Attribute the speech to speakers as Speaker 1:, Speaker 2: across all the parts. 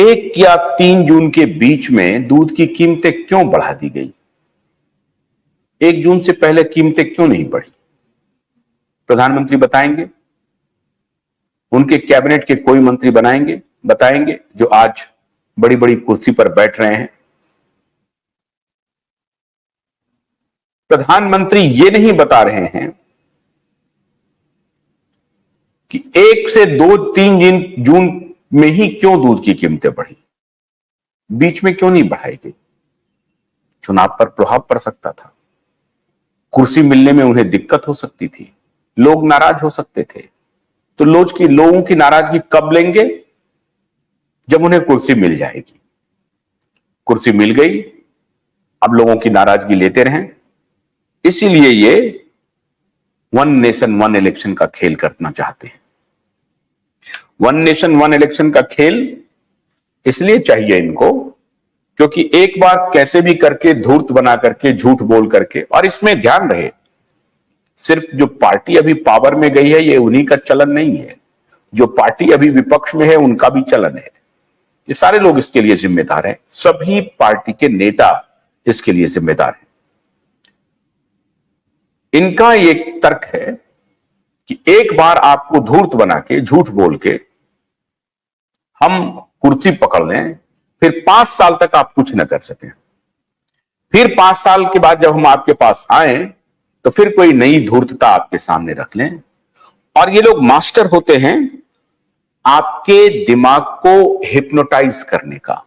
Speaker 1: 1 या 3 जून के बीच में दूध की कीमतें क्यों बढ़ा दी गई? 1 जून से पहले कीमतें क्यों नहीं बढ़ी? प्रधानमंत्री बताएंगे? उनके कैबिनेट के कोई मंत्री बताएंगे जो आज बड़ी बड़ी कुर्सी पर बैठ रहे हैं? प्रधानमंत्री ये नहीं बता रहे हैं कि 1 से 2-3 जून में ही क्यों दूध की कीमतें बढ़ी, बीच में क्यों नहीं बढ़ाई गई? चुनाव पर प्रभाव पड़ सकता था, कुर्सी मिलने में उन्हें दिक्कत हो सकती थी, लोग नाराज हो सकते थे। तो लोगों की नाराजगी कब लेंगे? जब उन्हें कुर्सी मिल जाएगी। कुर्सी मिल गई, अब लोगों की नाराजगी लेते रहें। इसीलिए ये वन नेशन वन इलेक्शन का खेल करना चाहते हैं। वन नेशन वन इलेक्शन का खेल इसलिए चाहिए इनको क्योंकि एक बार कैसे भी करके धूर्त बना करके झूठ बोल करके, और इसमें ध्यान रहे सिर्फ जो पार्टी अभी पावर में गई है ये उन्हीं का चलन नहीं है, जो पार्टी अभी विपक्ष में है उनका भी चलन है। ये सारे लोग इसके लिए जिम्मेदार हैं, सभी पार्टी के नेता इसके लिए जिम्मेदार हैं। इनका एक तर्क है कि एक बार आपको धूर्त बना के झूठ बोल के हम कुर्सी पकड़ लें, फिर 5 साल तक आप कुछ न कर सकें, फिर 5 साल के बाद जब हम आपके पास आए तो फिर कोई नई धूर्तता आपके सामने रख लें। और ये लोग मास्टर होते हैं आपके दिमाग को हिप्नोटाइज करने का।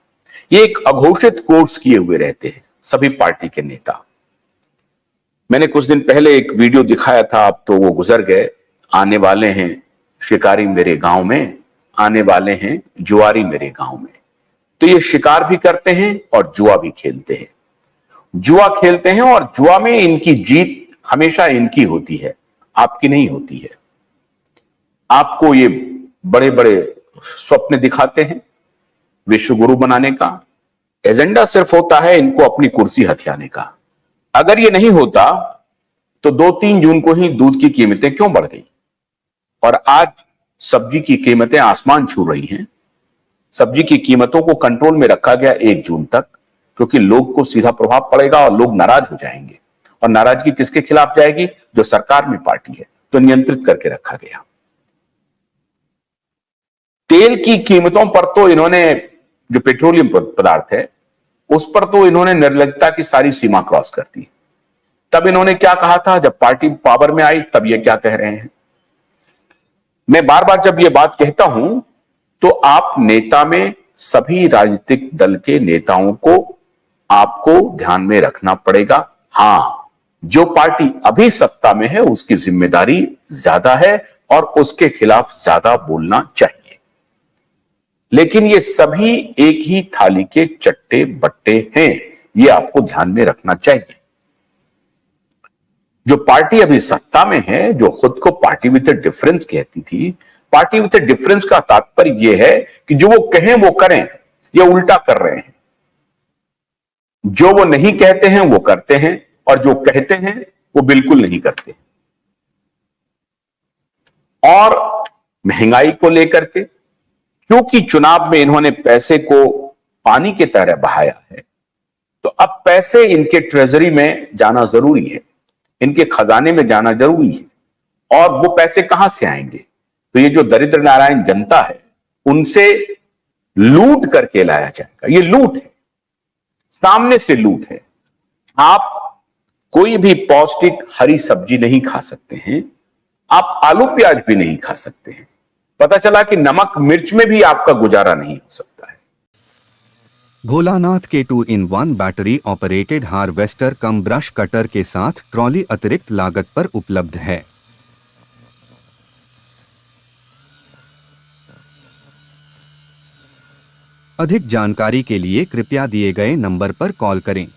Speaker 1: ये एक अघोषित कोर्स किए हुए रहते हैं सभी पार्टी के नेता। मैंने कुछ दिन पहले एक वीडियो दिखाया था, अब तो वो गुजर गए। आने वाले हैं शिकारी मेरे गांव में, आने वाले हैं जुआरी मेरे गांव में। तो ये शिकार भी करते हैं और जुआ भी खेलते हैं। जुआ खेलते हैं और जुआ में इनकी जीत हमेशा इनकी होती है, आपकी नहीं होती है। आपको ये बड़े बड़े स्वप्न दिखाते हैं विश्व गुरु बनाने का। एजेंडा सिर्फ होता है इनको अपनी कुर्सी हथियाने का। अगर ये नहीं होता तो 2-3 जून को ही दूध की कीमतें क्यों बढ़ गई? और आज सब्जी की कीमतें आसमान छू रही हैं। सब्जी की कीमतों को कंट्रोल में रखा गया 1 जून तक, क्योंकि लोग को सीधा प्रभाव पड़ेगा और लोग नाराज हो जाएंगे। और नाराजगी किसके खिलाफ जाएगी? जो सरकार में पार्टी है। तो नियंत्रित करके रखा गया। तेल की कीमतों पर तो इन्होंने, जो पेट्रोलियम पदार्थ है उस पर तो इन्होंने निर्लजता की सारी सीमा क्रॉस कर दी। तब इन्होंने क्या कहा था, जब पार्टी पावर में आई तब ये क्या कह रहे हैं? मैं बार बार जब ये बात कहता हूं तो आप नेता में सभी राजनीतिक दल के नेताओं को आपको ध्यान में रखना पड़ेगा। हां, जो पार्टी अभी सत्ता में है उसकी जिम्मेदारी ज्यादा है और उसके खिलाफ ज्यादा बोलना चाहिए। लेकिन ये सभी एक ही थाली के चट्टे बट्टे हैं, ये आपको ध्यान में रखना चाहिए। जो पार्टी अभी सत्ता में है, जो खुद को पार्टी विद ए डिफरेंस कहती थी, पार्टी विद ए डिफरेंस का तात्पर्य यह है कि जो वो कहें वो करें, ये उल्टा कर रहे हैं। जो वो नहीं कहते हैं वो करते हैं और जो कहते हैं वो बिल्कुल नहीं करते। और महंगाई को लेकर के, क्योंकि चुनाव में इन्होंने पैसे को पानी की तरह बहाया है, तो अब पैसे इनके ट्रेजरी में जाना जरूरी है, इनके खजाने में जाना जरूरी है। और वो पैसे कहां से आएंगे? तो ये जो दरिद्र नारायण जनता है उनसे लूट करके लाया जाएगा। ये लूट है, सामने से लूट है। आप कोई भी पौष्टिक हरी सब्जी नहीं खा सकते हैं, आप आलू प्याज भी नहीं खा सकते हैं। पता चला कि नमक मिर्च में भी आपका गुजारा नहीं हो सकता है।
Speaker 2: भोलानाथ के 2-in-1 बैटरी ऑपरेटेड हार्वेस्टर कम ब्रश कटर के साथ ट्रॉली अतिरिक्त लागत पर उपलब्ध है। अधिक जानकारी के लिए कृपया दिए गए नंबर पर कॉल करें।